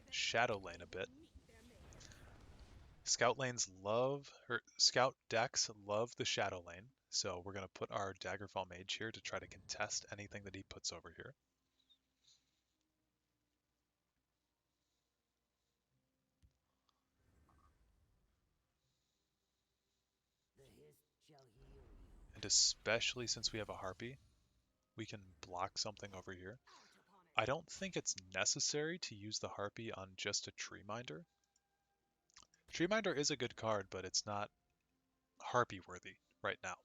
Shadow Lane a bit. Scout lanes love, or Scout decks love the Shadow Lane, so we're going to put our Daggerfall Mage here to try to contest anything that he puts over here. And especially since we have a Harpy, we can block something over here. I don't think it's necessary to use the Harpy on just a Tree Minder. Tree Minder is a good card, but it's not Harpy worthy right now.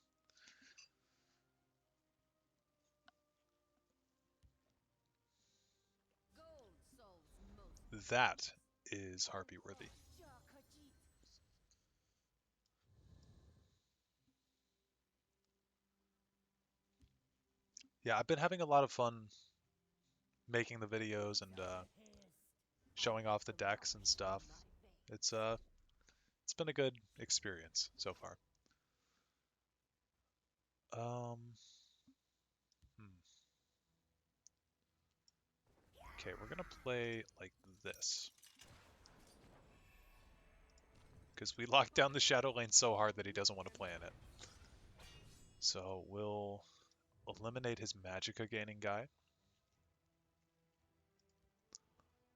That is Harpy worthy. Yeah, I've been having a lot of fun making the videos and showing off the decks and stuff. It's been a good experience so far. Okay, we're gonna play like this. Because we locked down the Shadow Lane so hard that he doesn't want to play in it. So we'll eliminate his Magicka gaining guy.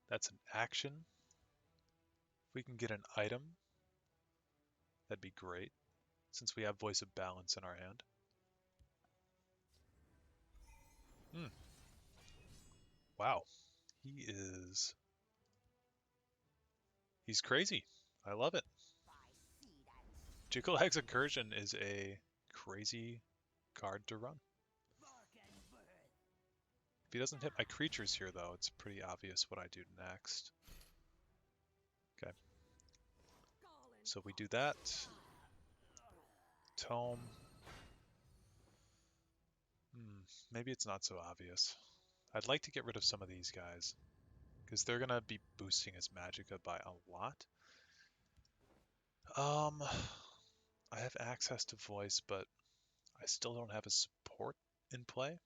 That's an action. If we can get an item, that'd be great, since we have Voice of Balance in our hand. Wow. He's crazy. I love it. Jigglehag's Incursion is a crazy card to run. If he doesn't hit my creatures here, though, it's pretty obvious what I do next. Okay. So we do that. Tome. Maybe it's not so obvious. I'd like to get rid of some of these guys, because they're going to be boosting his Magicka by a lot. I have access to voice, but I still don't have a support in play.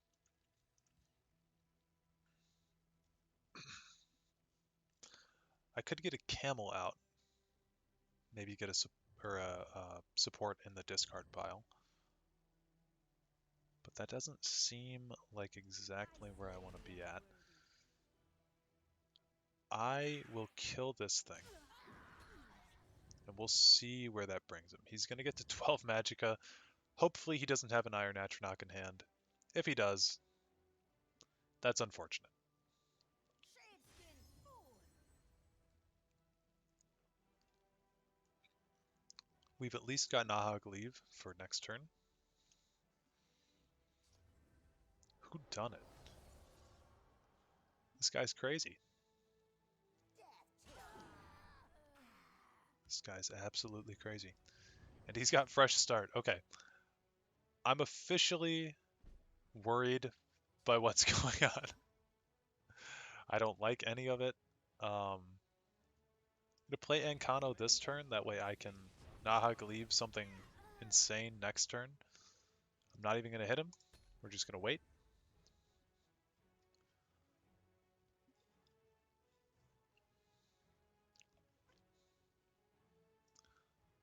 I could get a camel out. Maybe get a support in the discard pile. But that doesn't seem like exactly where I want to be at. I will kill this thing. And we'll see where that brings him. He's going to get to 12 Magicka. Hopefully he doesn't have an Iron Atronach in hand. If he does, that's unfortunate. We've at least got Nahag leave for next turn. Who done it? This guy's crazy. This guy's absolutely crazy. And he's got fresh start. Okay. I'm officially worried by what's going on. I don't like any of it. gonna play Ancano this turn, that way I can Nahag leave something insane next turn. I'm not even gonna hit him. We're just gonna wait.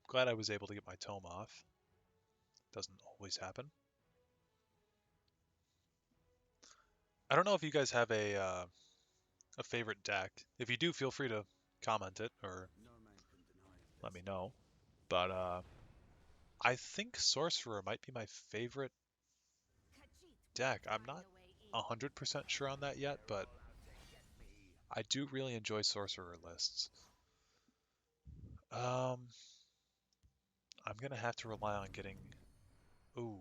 Glad I was able to get my tome off. Doesn't always happen. I don't know if you guys have a favorite deck. If you do, feel free to comment it or let me know. But I think Sorcerer might be my favorite deck. I'm not 100% sure on that yet, but I do really enjoy Sorcerer lists. I'm gonna have to rely on getting... Ooh.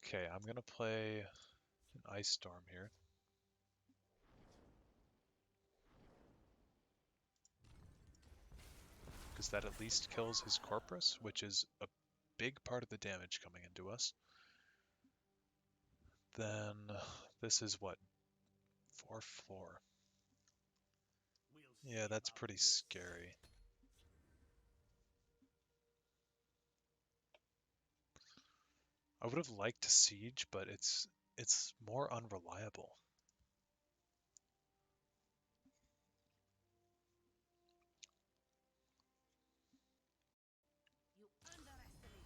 Okay, I'm gonna play an Ice Storm here. Because that at least kills his Corpus, which is a big part of the damage coming into us. Then this is what? 4th floor. Yeah, that's pretty scary. I would have liked to siege, but it's more unreliable. You underestimated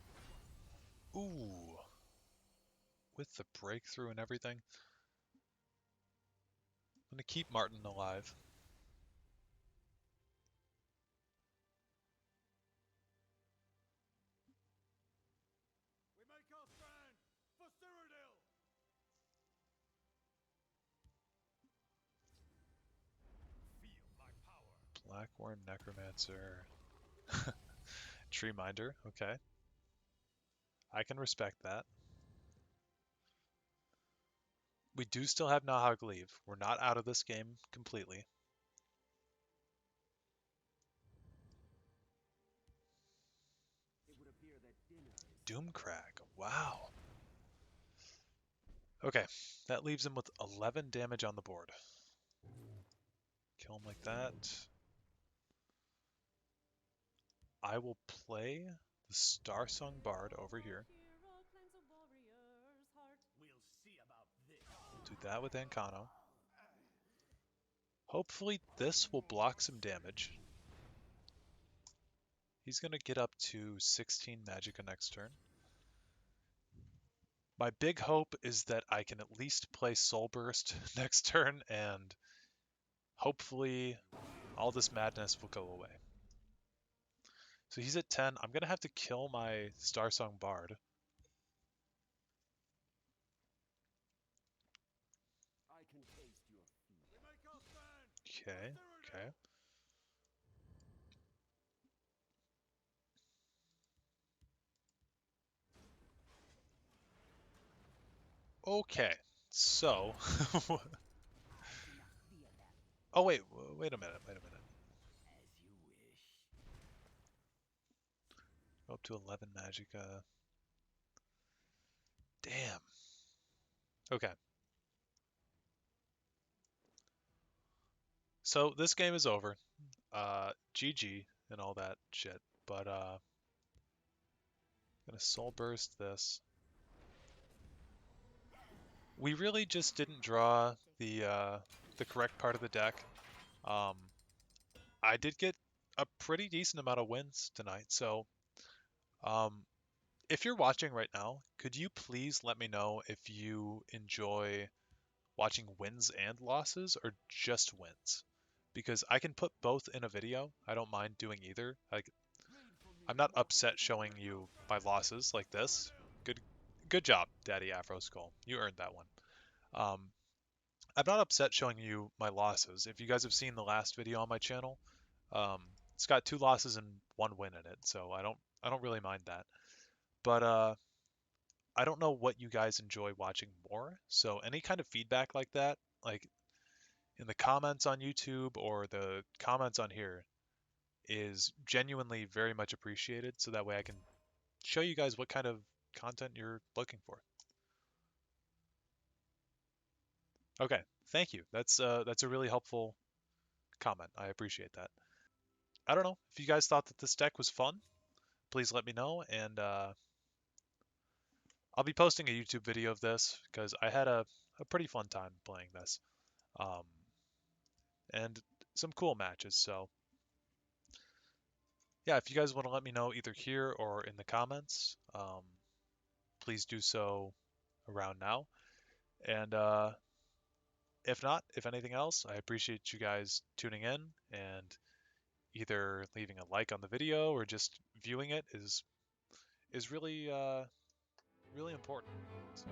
Ooh. With the breakthrough and everything. I'm gonna keep Martin alive. We make our stand for Cyrodiil! Feel my power. Blackworn Necromancer. Tree Minder, okay. I can respect that. We do still have Nahag leave. We're not out of this game completely. It would appear that dinner is Doomcrag, wow. Okay, that leaves him with 11 damage on the board. Kill him like that. I will play the Starsung Bard over here. We'll see about this. Do that with Ancano. Hopefully this will block some damage. He's going to get up to 16 Magicka next turn. My big hope is that I can at least play Soul Burst next turn and hopefully all this madness will go away. So he's at 10. I'm going to have to kill my Starsung Bard. I can taste your feet. We make our stand. Okay, okay. Okay, so... oh, wait a minute, wait a minute. As you wish. Up to 11 Magicka. Damn. Okay. So this game is over. GG and all that shit. But I'm gonna Soul Burst this. We really just didn't draw the correct part of the deck. I did get a pretty decent amount of wins tonight, so if you're watching right now, could you please let me know if you enjoy watching wins and losses or just wins? Because I can put both in a video. I don't mind doing either. Like, I'm not upset showing you my losses like this. Good job, Daddy Afro Skull. You earned that one. Um, I'm not upset showing you my losses. If you guys have seen the last video on my channel, um, it's got 2 losses and 1 win in it, so I don't really mind that. But I don't know what you guys enjoy watching more. So any kind of feedback like that, like in the comments on YouTube or the comments on here, is genuinely very much appreciated. So that way I can show you guys what kind of content you're looking for. Okay, thank you. That's a really helpful comment. I appreciate that. I don't know if you guys thought that this deck was fun. Please let me know, and I'll be posting a YouTube video of this because I had a pretty fun time playing this, um, and some cool matches. So yeah, if you guys want to let me know either here or in the comments, please do so around now. And if not, if anything else, I appreciate you guys tuning in and either leaving a like on the video or just viewing it is really really important. So.